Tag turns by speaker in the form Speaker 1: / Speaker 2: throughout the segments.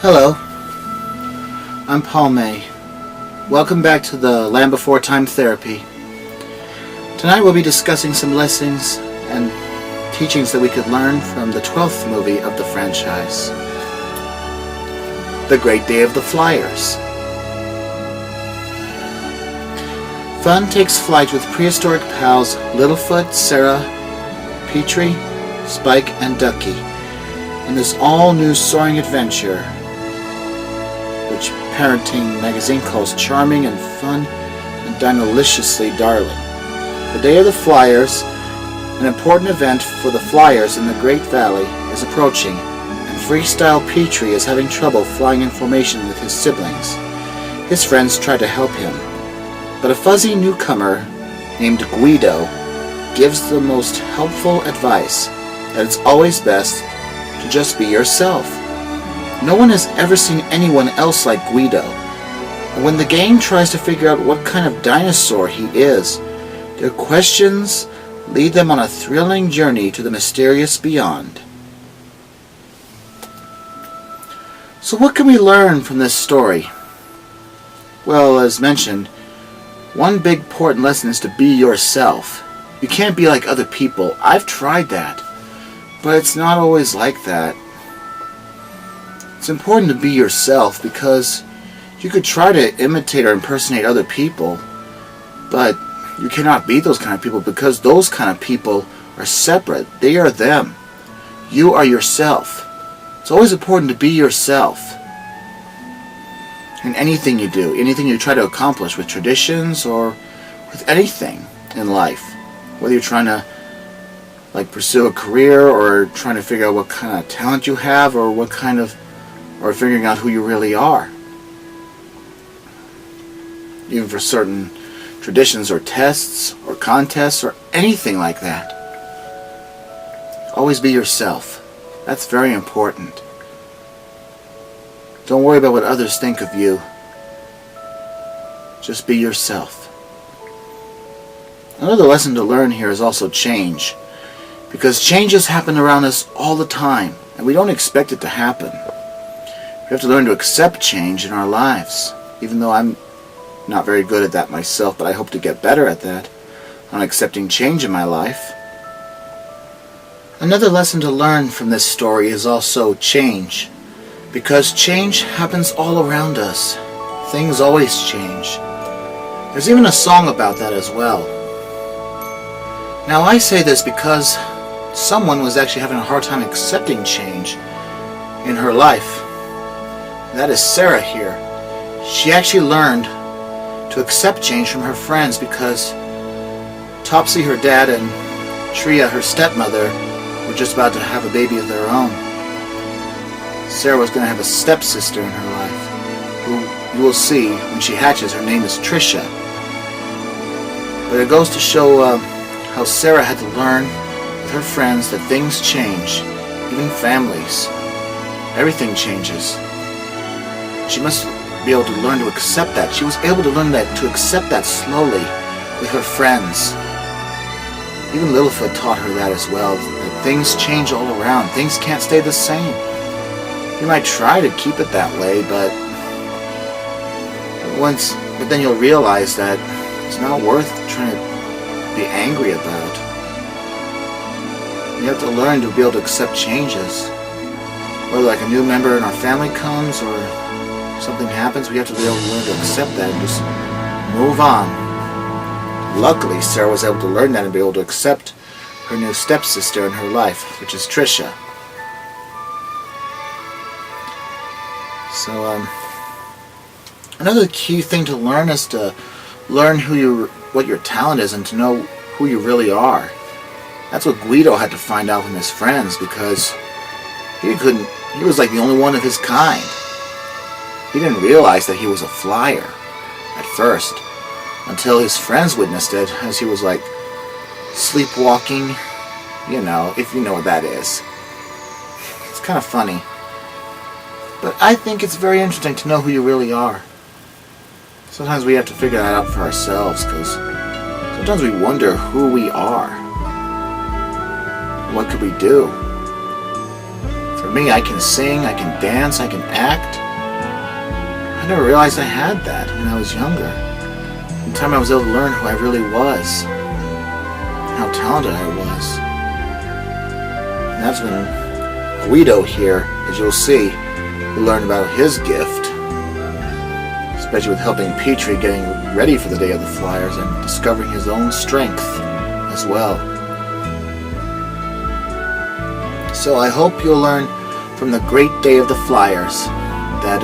Speaker 1: Hello, I'm Paul May. Welcome back to the Land Before Time Therapy. Tonight we'll be discussing some lessons and teachings that we could learn from the 12th movie of the franchise, The Great Day of the Flyers. Fun takes flight with prehistoric pals Littlefoot, Sarah, Petrie, Spike, and Ducky in this all-new soaring adventure, which Parenting magazine calls charming and fun and deliciously darling. The Day of the Flyers, an important event for the Flyers in the Great Valley, is approaching, and Freestyle Petrie is having trouble flying in formation with his siblings. His friends try to help him, but a fuzzy newcomer named Guido gives the most helpful advice that it's always best to just be yourself. No one has ever seen anyone else like Guido, and when the gang tries to figure out what kind of dinosaur he is, their questions lead them on a thrilling journey to the mysterious beyond. So what can we learn from this story? Well, as mentioned, one big important lesson is to be yourself. You can't be like other people. I've tried that, but it's not always like that. It's important to be yourself because you could try to imitate or impersonate other people, but you cannot be those kind of people because those kind of people are separate. They are them. You are yourself. It's always important to be yourself. In anything you do, anything you try to accomplish with traditions or with anything in life, whether you're trying to pursue a career or trying to figure out what kind of talent you have or or figuring out who you really are. Even for certain traditions or tests or contests or anything like that. Always be yourself. That's very important. Don't worry about what others think of you. Just be yourself. Another lesson to learn here is also change. Because changes happen around us all the time, and we don't expect it to happen. We have to learn to accept change in our lives, even though I'm not very good at that myself, but I hope to get better at that, on accepting change in my life. Another lesson to learn from this story is also change. Because change happens all around us. Things always change. There's even a song about that as well. Now I say this because someone was actually having a hard time accepting change in her life. That is Sarah here. She actually learned to accept change from her friends because Topsy, her dad, and Tria, her stepmother, were just about to have a baby of their own. Sarah was going to have a stepsister in her life, who you will see when she hatches. Her name is Trisha. But it goes to show how Sarah had to learn with her friends that things change, even families. Everything changes. She must be able to learn to accept that. She was able to learn to accept that slowly with her friends. Even Littlefoot taught her that as well, that things change all around. Things can't stay the same. You might try to keep it that way, but then you'll realize that it's not worth trying to be angry about. You have to learn to be able to accept changes. Whether like a new member in our family comes or something happens, we have to be able to learn to accept that and just move on. Luckily, Sarah was able to learn that and be able to accept her new stepsister in her life, which is Trisha. So, another key thing to learn is to learn what your talent is and to know who you really are. That's what Guido had to find out from his friends because he was like the only one of his kind. He didn't realize that he was a flyer at first until his friends witnessed it as he was like sleepwalking, if you know what that is. It's kind of funny. But I think it's very interesting to know who you really are. Sometimes we have to figure that out for ourselves because sometimes we wonder who we are. What could we do? For me, I can sing, I can dance, I can act. I never realized I had that when I was younger. In time I was able to learn who I really was, how talented I was. And that's when Guido here, as you'll see, will learn about his gift, especially with helping Petrie getting ready for the Day of the Flyers and discovering his own strength as well. So I hope you'll learn from the great Day of the Flyers that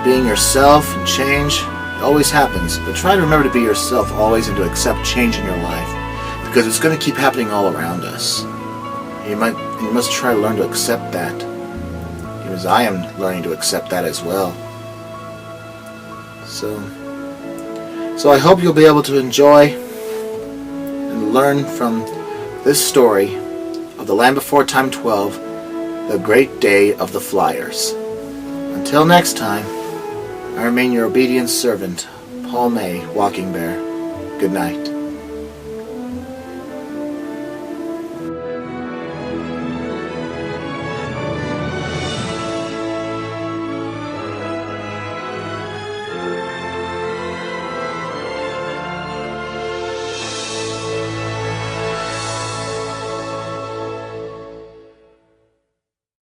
Speaker 1: being yourself and change always happens, but try to remember to be yourself always and to accept change in your life, because it's going to keep happening all around us. You must try to learn to accept that, because I am learning to accept that as well. So I hope you'll be able to enjoy and learn from this story of the Land Before Time 12, the Great Day of the Flyers. Until next time, I remain your obedient servant, Paul May, Walking Bear. Good night.